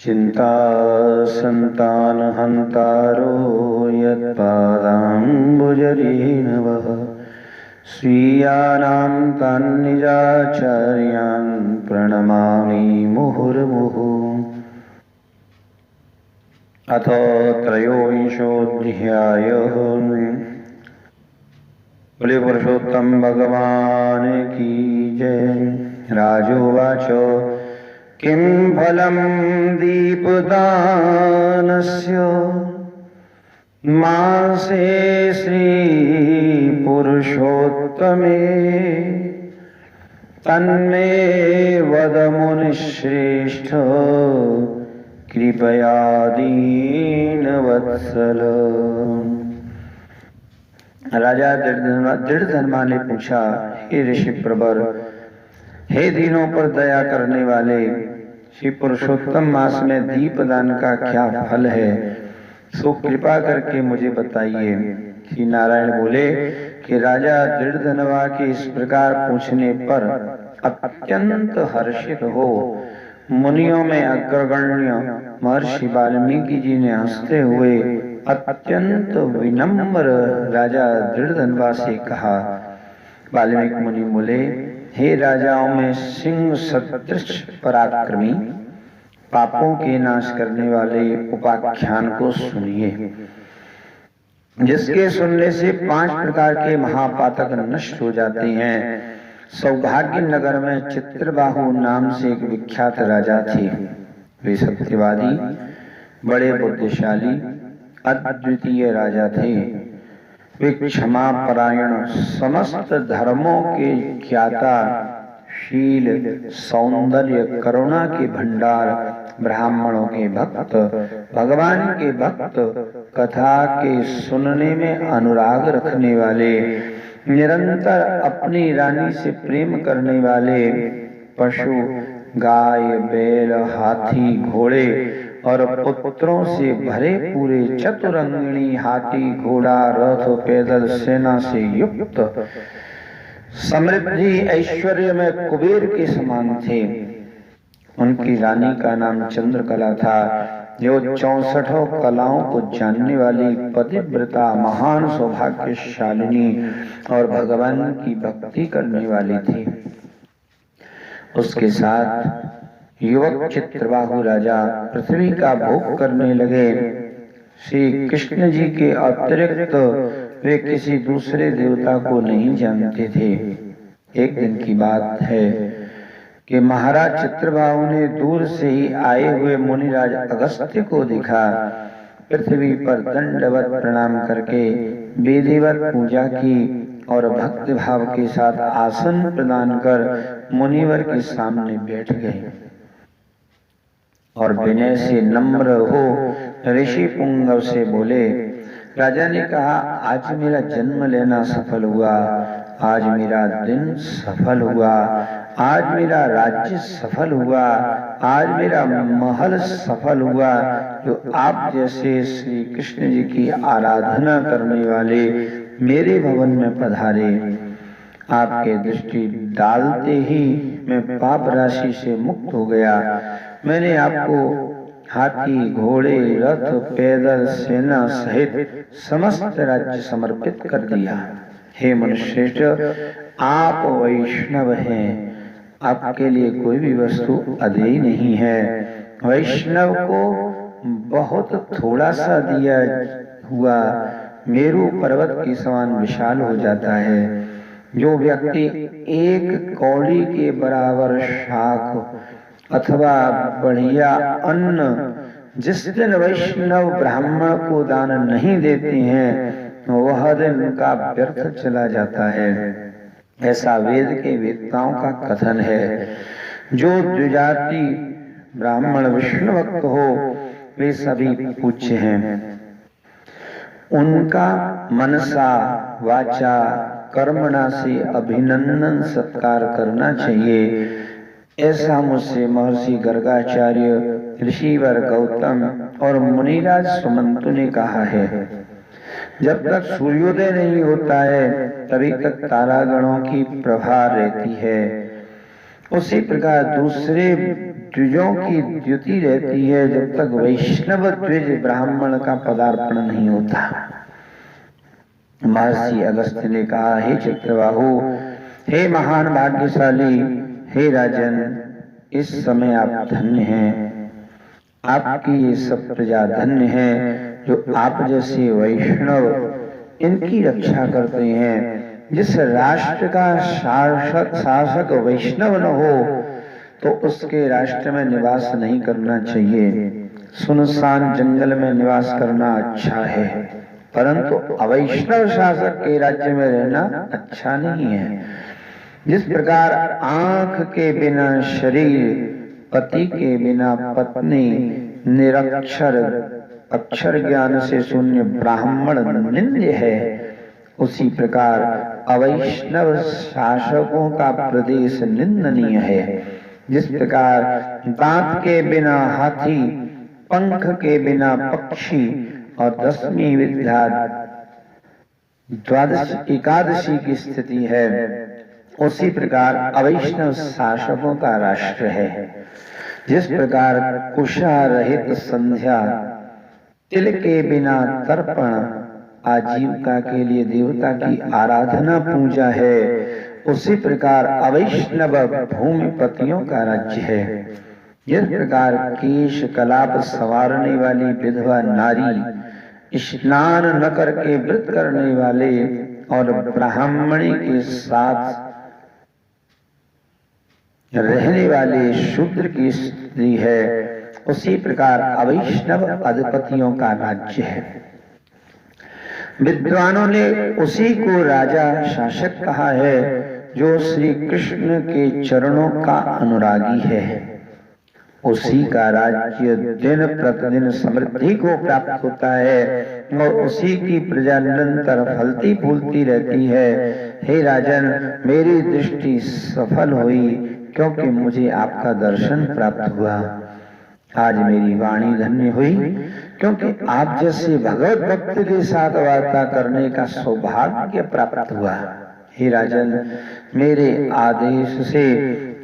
चिंता संतानहंतारो यत्पादाम्बुजरेणवः स्वीयानां तान्निजाचार्यान् प्रणमामि मुहुर्मुहुः। अथ त्रयोविंशोऽध्यायः। बोले पुरुषोत्तम भगवान की जय। राजोवाच किं फलं दीपदानस्य मासे श्रीपुरुषोत्तमे तन्मे वद मुनिश्रेष्ठ कृपया दीनवत्सल। राजा दृढ़धर्मा ने पूछा, हे ऋषि प्रवर, हे दीनों पर दया करने वाले, श्री पुरुषोत्तम मास में दीपदान का क्या फल है, सो कृपा करके मुझे बताइए। श्री नारायण बोले कि राजा दृढ़धनवा के इस प्रकार पूछने पर अत्यंत हर्षित हो मुनियों में अग्रगण्य महर्षि वाल्मीकि जी ने हंसते हुए अत्यंत विनम्र राजा दृढ़धनवा से कहा। वाल्मीकि मुनि बोले, हे राजाओं में सिंह सदृश पराक्रमी, पापों के नाश करने वाले उपाख्यान को सुनिए, जिसके सुनने से 5 प्रकार के महापातक नष्ट हो जाते हैं। सौभाग्य नगर में चित्रबाहु नाम से एक विख्यात राजा थे। वे सत्यवादी, बड़े बुद्धिशाली, अद्वितीय राजा थे। वे क्षमा परायण, समस्त धर्मों के ज्ञाता, शील, सौंदर्य, करुणा के भंडार, ब्राह्मणों के भक्त, भगवान के भक्त, कथा के सुनने में अनुराग रखने वाले, निरंतर अपनी रानी से प्रेम करने वाले, पशु, गाय, बैल, हाथी, घोड़े और पुत्रों से भरे पूरे चतुरंगिणी हाथी, घोड़ा, रथ, पैदल सेना से युक्त, समृद्धि ऐश्वर्य में कुबेर के समान थे। उनकी रानी का नाम चंद्रकला था, जो 64 कलाओं को जानने वाली पतिव्रता, महान सौभाग्यशालिनी और भगवान की भक्ति करने वाली थी। उसके साथ युवक चित्रबाहु राजा पृथ्वी का भोग करने लगे। श्री कृष्ण जी के अतिरिक्त वे किसी दूसरे देवता को नहीं जानते थे। एक दिन की बात है कि महाराज चित्रबाहु ने दूर से ही आए हुए मुनिराज अगस्त्य को देखा। पृथ्वी पर दंडवत प्रणाम करके विधिवत पूजा की और भक्ति भाव के साथ आसन प्रदान कर मुनिवर के सामने बैठ गए और विनय से नम्र हो ऋषि पुंगव से बोले। राजा ने कहा, आज मेरा जन्म लेना सफल हुआ, आज मेरा दिन सफल हुआ, आज मेरा राज्य सफल हुआ, आज मेरा महल सफल हुआ। जो आप जैसे श्री कृष्ण जी की आराधना करने वाले मेरे भवन में पधारे, आपके दृष्टि डालते ही मैं पाप राशि से मुक्त हो गया। मैंने आपको हाथी, घोड़े, रथ, पैदल सेना सहित समस्त राज्य समर्पित कर दिया। हे मनुष्यश्रेष्ठ, आप वैष्णव हैं, आपके लिए कोई भी वस्तु अदेय नहीं है। वैष्णव को बहुत थोड़ा सा दिया हुआ मेरू पर्वत के समान विशाल हो जाता है। जो व्यक्ति एक कौड़ी के बराबर शाक अथवा बढ़िया अन्न जिस दिन वैष्णव ब्राह्मण को दान नहीं देते हैं, वह दिन उनका व्यर्थ चला जाता है। ऐसा वेद के वेदताओं का कथन है। जो द्विजाति ब्राह्मण विष्णु भक्त हो, वे सभी पूज्य हैं। उनका मनसा वाचा कर्मणा से अभिनंदन सत्कार करना चाहिए। ऐसा मुझसे महर्षि गर्गाचार्य, ऋषिवर गौतम और मुनिराज सुमंतु ने कहा है। जब तक सूर्योदय नहीं होता है, तभी तक तारागणों की प्रभा रहती है। उसी प्रकार दूसरे द्विजों की द्युति रहती है जब तक वैष्णव द्विज ब्राह्मण का पदार्पण नहीं होता। महर्षि अगस्त्य ने कहा, हे चित्रबाहु, हे महान भाग्यशाली, हे राजन, इस समय आप धन्य हैं। आपकी ये सब प्रजा धन्य है जो आप जैसे वैष्णव इनकी रक्षा करते हैं। जिस राष्ट्र का शासक वैष्णव न हो तो उसके राष्ट्र में निवास नहीं करना चाहिए। सुनसान जंगल में निवास करना अच्छा है, परंतु अवैष्णव शासक के राज्य में रहना अच्छा नहीं है। जिस प्रकार आंख के बिना शरीर, पति के बिना पत्नी, निरक्षर अक्षर ज्ञान से शून्य ब्राह्मण निंद्य है, उसी प्रकार अवैष्णव शासकों का प्रदेश निंदनीय है। जिस प्रकार दांत के बिना हाथी, पंख के बिना पक्षी और 10वीं विद्या द्वादश एकादशी की स्थिति है, उसी प्रकार अवैष्णव शासकों का राष्ट्र है। जिस प्रकार कुशा रहित संध्या, तिल के बिना तर्पण आजीविका के लिए देवता की आराधना पूजा है, उसी प्रकार अवैष्णव भूमिपतियों का राज्य है। जिस प्रकार केश कलाप संवारने वाली विधवा नारी, स्नान न करके व्रत करने वाले और ब्राह्मणी के साथ रहने वाले शूद्र की स्त्री है, उसी प्रकार अवैष्णव अधिपतियों का राज्य है। विद्वानों ने उसी को राजा शासक कहा है जो श्री कृष्ण के चरणों का अनुरागी है। उसी का राज्य दिन प्रतिदिन समृद्धि को प्राप्त होता है और उसी की प्रजा निरंतर फलती फूलती रहती है। हे राजन, मेरी दृष्टि सफल हुई क्योंकि मुझे आपका दर्शन प्राप्त हुआ। आज मेरी वाणी धन्य हुई क्योंकि आप जैसे भगवत भक्त के साथ वार्ता करने का सौभाग्य प्राप्त हुआ। हे राजन, मेरे आदेश से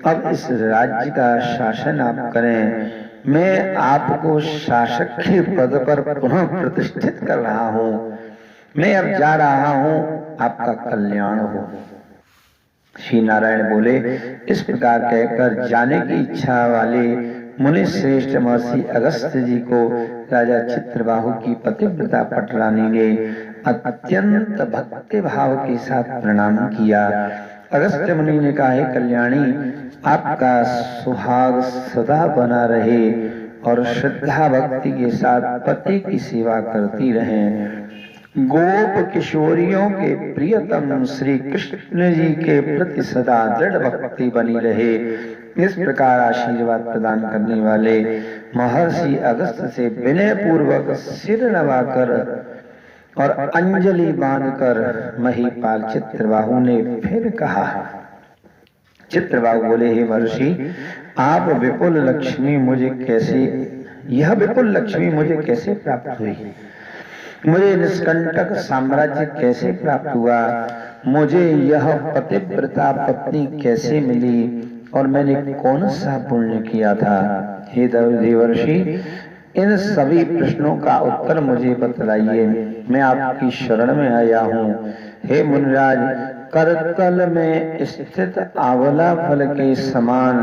अब इस राज्य का शासन आप करें। मैं आपको शासक के पद पर पुनः प्रतिष्ठित कर रहा हूँ। मैं अब जा रहा हूँ, आपका कल्याण हो। श्री नारायण बोले। इस प्रकार कहकर जाने की इच्छा वाले मुनि श्रेष्ठ महर्षि अगस्त्य जी को राजा चित्रबाहु की पतिव्रता पटरानी ने अत्यंत भक्ति भाव के साथ प्रणाम किया। अगस्त्य मुनि ने कहा, हे कल्याणी, आपका सुहाग सदा बना रहे और श्रद्धा भक्ति के साथ पति की सेवा करती रहें। गोप किशोरियों के प्रियतम श्री कृष्ण जी के प्रति सदा दृढ़ भक्ति बनी रहे। इस प्रकार आशीर्वाद प्रदान करने वाले महर्षि अगस्त्य से विनय पूर्वक सिर नवाकर और अंजलि बांधकर महिपाल चित्रबाहु ने फिर कहा। चित्रबाहु बोले, हे महर्षि, आप विपुल लक्ष्मी मुझे कैसे प्राप्त हुई? मुझे निष्कंटक साम्राज्य कैसे प्राप्त हुआ? मुझे यह पतिव्रता पत्नी कैसे मिली और मैंने कौन सा पुण्य किया था? हे देवर्षि, इन सभी प्रश्नों का उत्तर मुझे बतलाइए। मैं आपकी शरण में आया हूँ। हे मुनिराज, करतल में स्थित आंवला फल के समान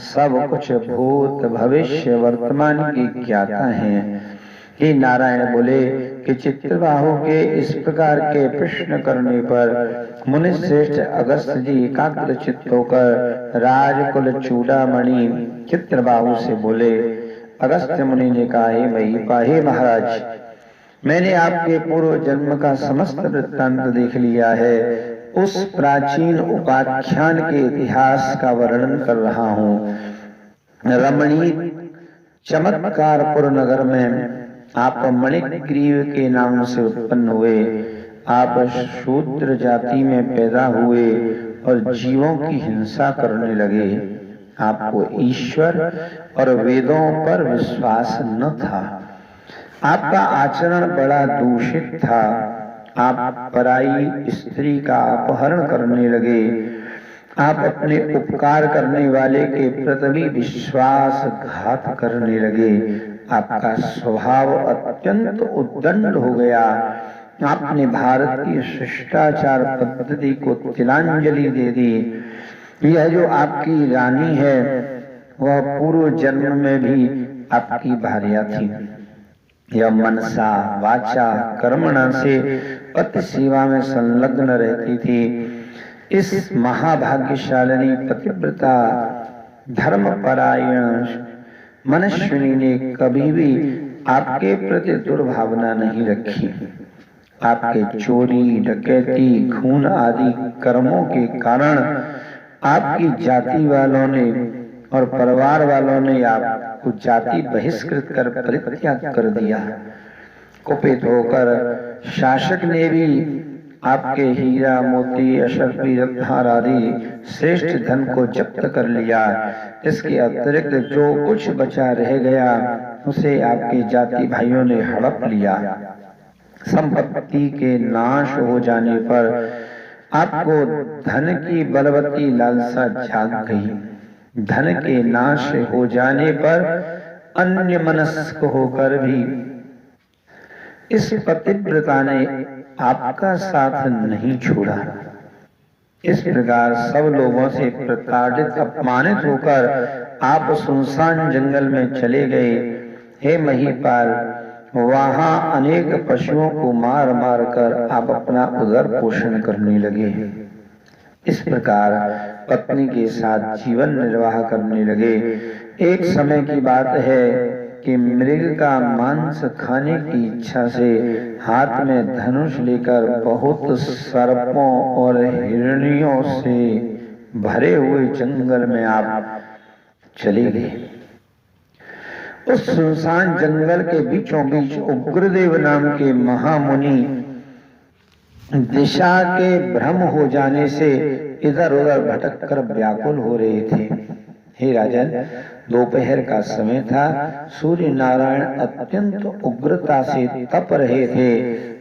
सब कुछ भूत भविष्य वर्तमान की ज्ञाता हैं। हे नारायण बोले कि चित्रबाहु के इस प्रकार के प्रश्न करने पर मुनि श्रेष्ठ अगस्त्य जी एकाग्र चित्त होकर राजकुल चूड़ामणि चित्रबाहु से बोले। अगस्त्य मुनि ने कहा, हे महाराज, मैंने आपके पूर्व जन्म का समस्त वृत्तांत देख लिया है। उस प्राचीन उपाख्यान के इतिहास का वर्णन कर रहा हूँ। रमणीक चमत्कारपुर नगर में आप मणिग्रीव के नाम से उत्पन्न हुए। आप शूद्र जाति में पैदा हुए और जीवों की हिंसा करने लगे। आपको ईश्वर और वेदों पर विश्वास न था। आपका आचरण बड़ा दूषित था। आप पराई स्त्री का अपहरण करने लगे। आप अपने उपकार करने वाले के प्रति भी विश्वासघात करने लगे। आपका स्वभाव अत्यंत उद्दंड हो गया। आपने भारत की शिष्टाचार पद्धति को तिलांजलि दे दी। यह जो आपकी रानी है वह पूर्व जन्म में भी आपकी भार्या थी। यह मनसा वाचा कर्मणा से पति सेवा में संलग्न रहती थी। इस महाभाग्यशालिनी पतिव्रता धर्मपरायण मनस्विनी ने कभी भी आपके प्रति दुर्भावना नहीं रखी। आपके चोरी, डकैती, खून आदि कर्मों के कारण आपकी जाति वालों ने और परिवार वालों ने आपको जाति बहिष्कृत कर परित्याग कर दिया। कुपित होकर शासक ने भी आपके हीरा, मोती, अशर्फी, रत्नहार आदि श्रेष्ठ धन को जब्त कर लिया। इसके अतिरिक्त जो कुछ बचा रह गया उसे आपके जाति भाइयों ने हड़प लिया। संपत्ति के नाश हो जाने पर आपको धन की बलवती लालसा जाग गई। धन के नाश हो जाने पर अन्य मनस्क होकर भी इस पतिव्रता ने आपका साथ नहीं छोड़ा। इस प्रकार सब लोगों से प्रताड़ित अपमानित होकर आप सुनसान जंगल में चले गए। हे महीपाल, वहां अनेक पशुओं को मार मार कर आप अपना उदर पोषण करने लगे। इस प्रकार पत्नी के साथ जीवन निर्वाह करने लगे। एक समय की बात है कि मृग का मांस खाने की इच्छा से हाथ में धनुष लेकर बहुत सर्पों और हिरणियों से भरे हुए जंगल में आप चले गए। उस सुनसान जंगल के बीचों बीच उग्रदेव नाम के महामुनि दिशा के भ्रम हो जाने से इधर उधर भटक कर व्याकुल हो रहे थे। हे राजन, दोपहर का समय था। सूर्य नारायण अत्यंत उग्रता से तप रहे थे।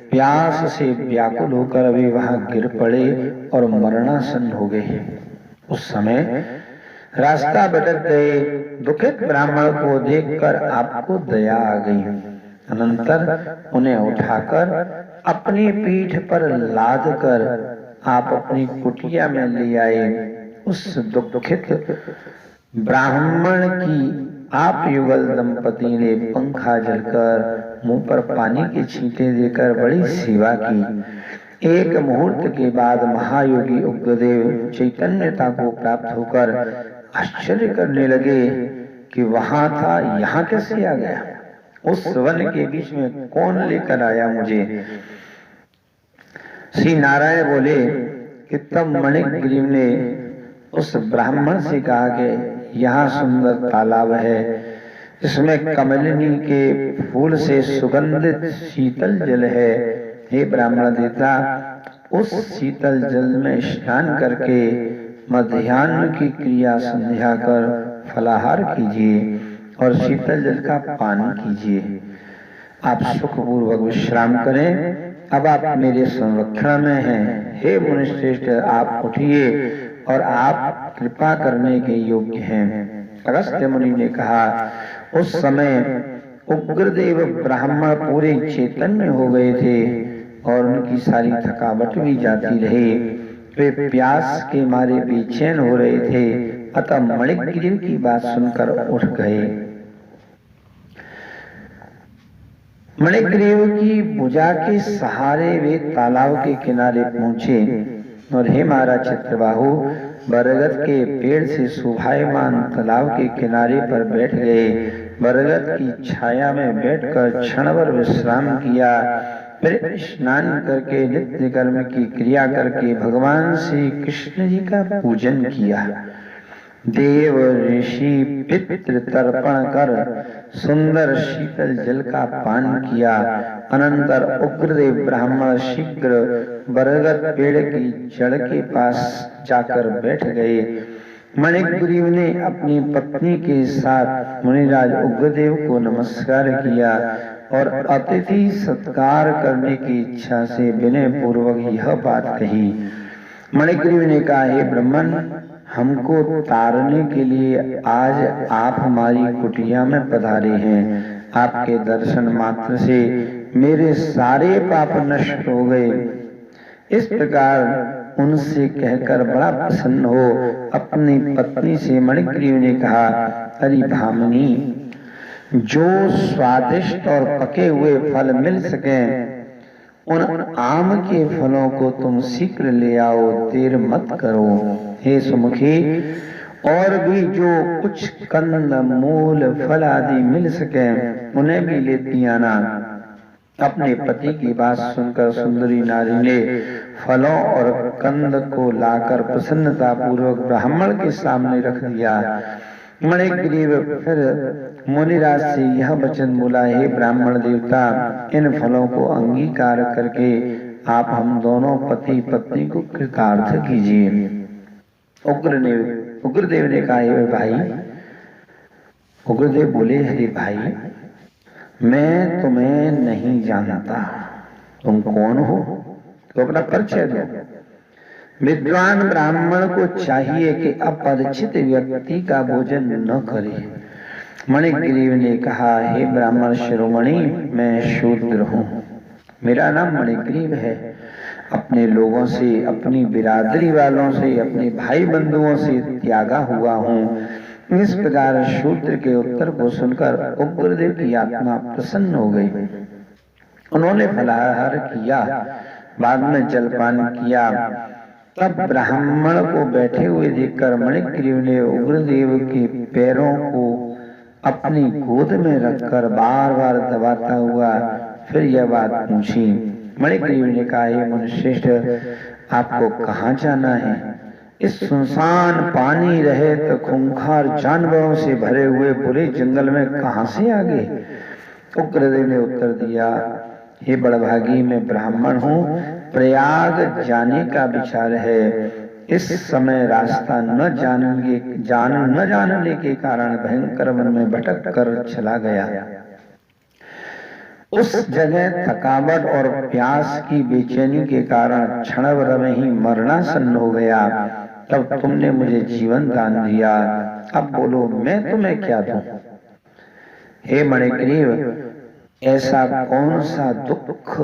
प्यास से व्याकुल होकर वे वहां गिर पड़े और मरणासन्न हो गए। उस समय रास्ता भटक गए दुखित ब्राह्मण को देखकर आपको दया आ गई। अनंतर उन्हें उठाकर अपनी पीठ पर लाद कर आप अपनी कुटिया में ले आए। उस दुखित ब्राह्मण की आप युगल दंपति ने पंखा जलकर मुंह पर पानी के छींटे देकर बड़ी सेवा की। एक मुहूर्त के बाद महायोगी उग्रदेव चैतन्यता को प्राप्त होकर आश्चर्य करने लगे कि वहां था, यहाँ कैसे आ गया? उस वन के बीच में कौन लेकर आया मुझे? श्री नारायण बोले कि तब मणिग्रीव ने उस ब्राह्मण से कहा कि यहाँ सुंदर तालाब है, इसमें कमलिनी के फूल से सुगंधित शीतल जल है। हे ब्राह्मण देवता, उस शीतल जल में स्नान करके मध्याह्न की क्रिया संध्या कर फलाहार कीजिए और शीतल जल का पान कीजिए। आप सुखपूर्वक विश्राम करें। अब आप मेरे संरक्षण में हैं। हे मुनिश्रेष्ठ, आप उठिए और आप कृपा करने के योग्य हैं। अगस्त्य मुनि ने कहा, उस समय उग्रदेव ब्राह्मण पूरे चैतन्य हो गए थे और उनकी सारी थकावट भी जाती रही। वे प्यास के मारे बेचैन हो रहे थे। अतः मणिग्रीव की बात सुनकर उठ गए। मणिग्रीव की भुजा के सहारे वे तालाब के किनारे पहुंचे और हे महाराज चित्रबाहु, बरगद के पेड़ से शोभायमान तालाब के किनारे पर बैठ गए। बरगद की छाया में बैठकर क्षणभर विश्राम किया। फिर स्नान करके नित्य कर्म की क्रिया करके भगवान श्री कृष्ण जी का पूजन किया। देव ऋषि पितृ तर्पण कर सुंदर शीतल जल का पान किया। अनंतर उग्रदेव ब्राह्मण शीघ्र बरगद पेड़ की जड़ के पास जाकर बैठ गए। मणिग्रीव ने अपनी पत्नी के साथ मुनिराज उग्रदेव को नमस्कार किया और अतिथि सत्कार करने की इच्छा से विनय पूर्वक यह बात कही, मणिग्रीव ने कहा, हे ब्राह्मण, हमको तारने के लिए आज आप हमारी कुटिया में पधारे हैं। आपके दर्शन मात्र से मेरे सारे पाप नष्ट हो गए। इस प्रकार उनसे कहकर बड़ा प्रसन्न हो अपनी पत्नी से मणिग्रीव ने कहा, अरे भामिनी, जो स्वादिष्ट और पके हुए फल मिल सके उन आम के फलों को तुम शीघ्र ले आओ, देर मत करो। हे सुमुखी, और भी जो कुछ कंद मूल फल आदि मिल सके उन्हें भी लेती आना। अपने पति की बात सुनकर सुंदरी नारी ने फलों और कंद को लाकर प्रसन्नता पूर्वक ब्राह्मण के सामने रख दिया। मणिग्रीव फिर मुनिराज से यह वचन बोला, हे ब्राह्मण देवता, इन फलों को अंगीकार करके आप हम दोनों पति पत्नी को कृतार्थ कीजिए। उग्रदेव ने कहा, हे भाई। उग्रदेव बोले, हरे भाई, मैं तुम्हें नहीं जानता, तुम कौन हो, तो अपना परिचय दो। विद्वान ब्राह्मण को चाहिए कि अपरिचित व्यक्ति का भोजन न करे। मणिग्रीव ने कहा, हे ब्राह्मण शिरोमणि, मैं शूद्र हूँ, मेरा नाम मणिग्रीव है। अपने लोगों से, अपनी बिरादरी वालों से, अपने भाई बंधुओं से त्यागा हुआ हूँ। इस प्रकार शूद्र के उत्तर को सुनकर उग्रदेव की आत्मा प्रसन्न हो गई। उन्होंने फलाहार किया, बाद में जलपान किया। तब ब्राह्मण को बैठे हुए देखकर मणिग्रीव ने उग्रदेव के पैरों को अपनी गोद में रखकर बार बार दबाता हुआ फिर यह बात पूछी। मणिग्रीव ने कहा, हे मुनिश्रेष्ठ, आपको कहाँ जाना है? इस सुनसान पानी रहित खूंखार जानवरों से भरे हुए पूरे जंगल में कहाँ से आ गए? उग्रदेव ने उत्तर दिया, हे बड़भागी, मैं ब्राह्मण हूँ, प्रयाग जाने का विचार है। इस समय रास्ता न जानने के कारण भयंकर वन में भटक कर चला गया। उस जगह थकावट और प्यास की बेचैनी के कारण क्षण भर में ही मरणासन्न हो गया। तब तुमने मुझे जीवन दान दिया, अब बोलो मैं तुम्हें क्या दूं? हे मणिग्रीव, ऐसा कौन सा दुख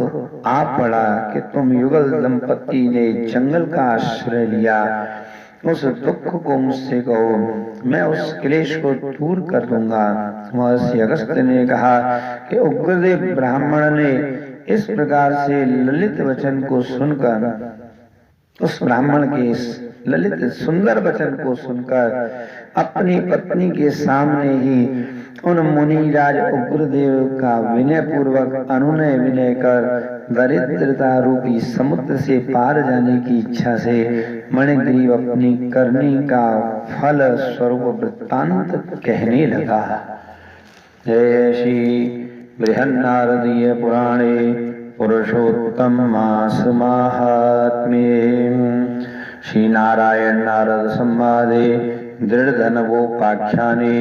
आ पड़ा कि तुम युगल दंपति ने जंगल का आश्रय लिया? उस दुख को मुझसे कहो, मैं उस क्लेश को दूर कर दूंगा। महर्षि अगस्त्य ने कहा कि उग्रदेव ब्राह्मण ने इस प्रकार से ललित वचन को सुनकर, उस ब्राह्मण के ललित सुंदर वचन को सुनकर अपनी पत्नी के सामने ही उन मुनिराज उग्रदेव का विनय पूर्वक अनुनय विनय कर दरिद्रता रूपी समुद्र से पार जाने की इच्छा से मणिग्रीव अपनी करनी का फल स्वरूप वृत्तांत कहने लगा। जय श्री बृहन्नारदीय पुराणे पुरुषोत्तम मास महात्म्ये श्री नारायण नारद संवादे दृढ़धनवोपाख्याने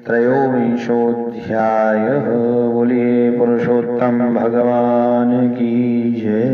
त्रयोविंशोऽध्यायः। बोलिए पुरुषोत्तम भगवान की जय।